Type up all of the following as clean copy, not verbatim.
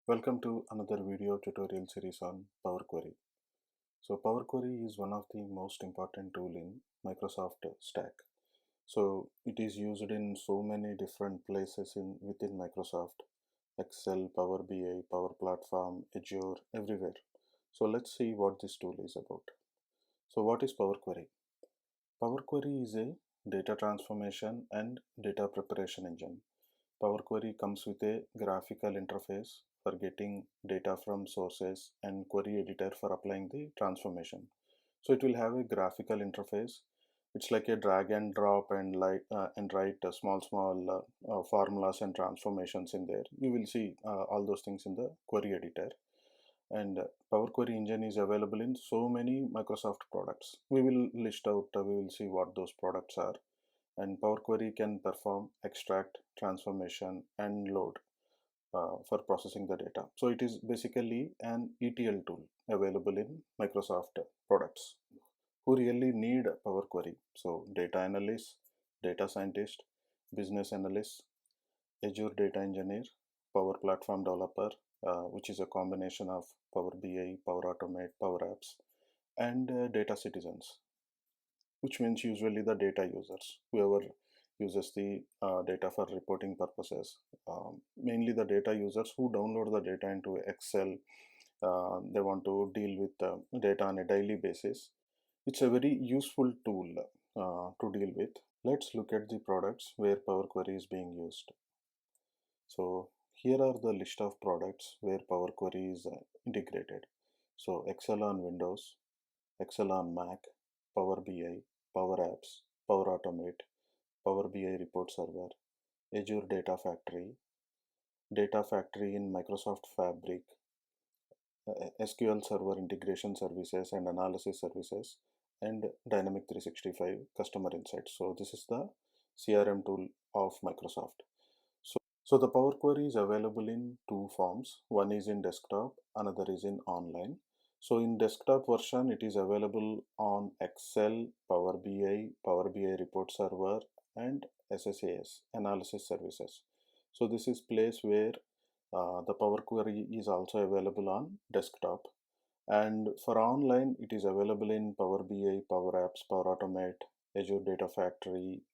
Welcome to another video tutorial series on Power Query. So Power Query is one of the most important tool in Microsoft stack. So it is used in so many different places within Microsoft: Excel, Power BI, Power Platform, Azure, everywhere. So let's see what this tool is about. So what is Power Query? Power Query is a data transformation and data preparation engine. Power Query comes with a graphical interface for getting data from sources and query editor for applying the transformation. So it will have a graphical interface. It's like a drag and drop and write small formulas and transformations in there. You will see all those things in the query editor. And Power Query engine is available in so many Microsoft products. We will list out, we will see what those products are. And Power Query can perform extract, transformation, and load for processing the data. So it is basically an ETL tool available in Microsoft products. Who really need Power Query? So data analyst, data scientist, business analyst, Azure data engineer, Power Platform developer, which is a combination of Power BI, Power Automate, Power Apps, and data citizens, which means usually the data users, whoever uses the data for reporting purposes. Mainly the data users who download the data into Excel. They want to deal with data on a daily basis. It's a very useful tool to deal with. Let's look at the products where Power Query is being used. So here are the list of products where Power Query is integrated. So Excel on Windows, Excel on Mac, Power BI, Power Apps, Power Automate, Power BI Report Server, Azure Data Factory in Microsoft Fabric, SQL Server Integration Services and Analysis Services, and Dynamic 365 Customer Insights. So this is the CRM tool of Microsoft. So the Power Query is available in two forms. One is in desktop, another is in online. So in desktop version, it is available on Excel, Power BI Report Server, and SSAS, Analysis Services. So this is place where the Power Query is also available on desktop. And for online, it is available in Power BI, Power Apps, Power Automate, Azure Data Factory,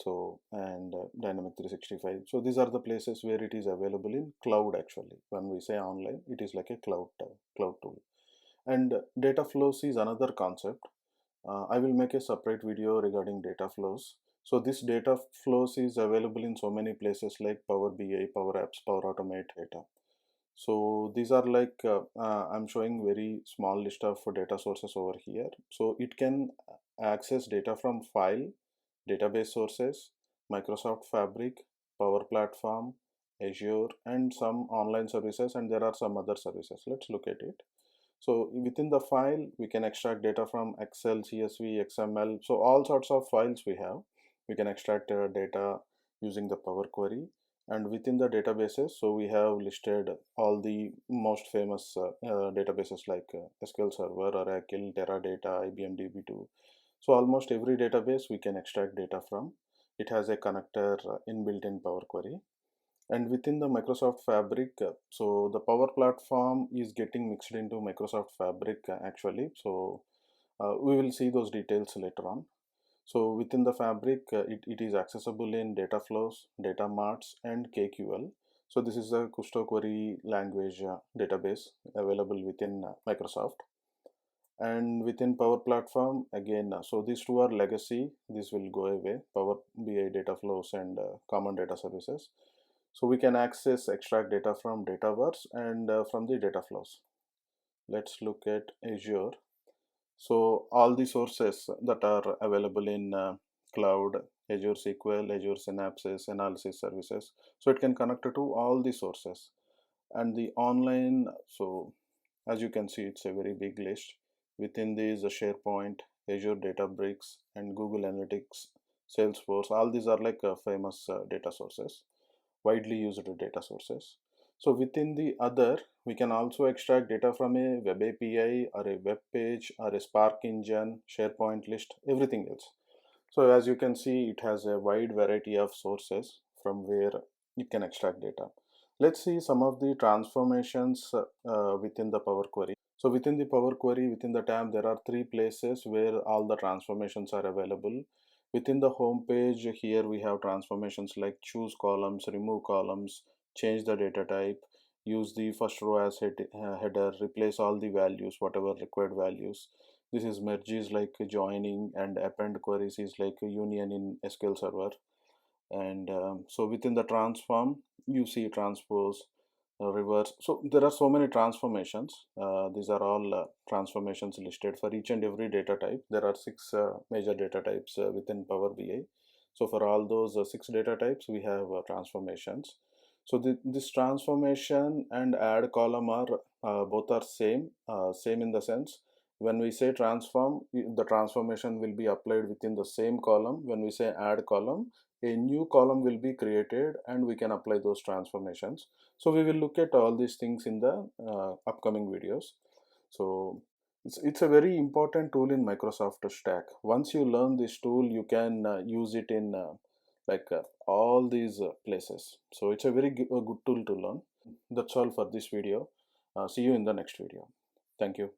and Dynamic 365. So these are the places where it is available in cloud. Actually, when we say online, it is like a cloud tool. And data flows is another concept. I will make a separate video regarding data flows. So this data flows is available in so many places like Power BI, Power Apps, Power Automate data. So these are like I'm showing very small list of data sources over here. So it can access data from file, database sources, Microsoft Fabric, Power Platform, Azure, and some online services, and there are some other services. Let's look at it. So within the file, we can extract data from Excel, CSV, XML. So all sorts of files we have. We can extract data using the Power Query. And within the databases, so we have listed all the most famous databases like SQL Server, Oracle, Teradata, IBM DB2. So almost every database we can extract data from. It has a connector inbuilt in Power Query. And within the Microsoft Fabric, so the Power Platform is getting mixed into Microsoft Fabric actually. So we will see those details later on. So within the Fabric, it is accessible in data flows, data marts, and KQL. So this is a Kusto query language database available within Microsoft. And within Power Platform, again, so these two are legacy. This will go away. Power BI data flows and common data services. So we can access extract data from Dataverse and from the data flows. Let's look at Azure. So all the sources that are available in cloud, Azure SQL, Azure Synapses, Analysis Services. So it can connect to all the sources. And the online, so as you can see, it's a very big list. Within these, SharePoint, Azure Databricks, and Google Analytics, Salesforce, all these are like famous data sources, widely used data sources. So within the other, we can also extract data from a web API or a web page or a Spark engine, SharePoint list, everything else. So as you can see, it has a wide variety of sources from where it can extract data. Let's see some of the transformations within the Power Query. So within the Power Query, within the tab, there are three places where all the transformations are available. Within the home page, here we have transformations like choose columns, remove columns, change the data type, use the first row as header, replace all the values, whatever required values. This is merges like joining, and append queries is like a union in SQL Server. And so within the transform, you see transpose, reverse. So there are so many transformations. These are all transformations listed for each and every data type. There are six major data types within Power BI. So for all those six data types, we have transformations. So this transformation and add column are both are same in the sense, when we say transform, the transformation will be applied within the same column. When we say add column, a new column will be created and we can apply those transformations. So we will look at all these things in the upcoming videos. So it's a very important tool in Microsoft Stack. Once you learn this tool, you can use it in all these places. So it's a very a good tool to learn. That's all for this video. See you in the next video. Thank you.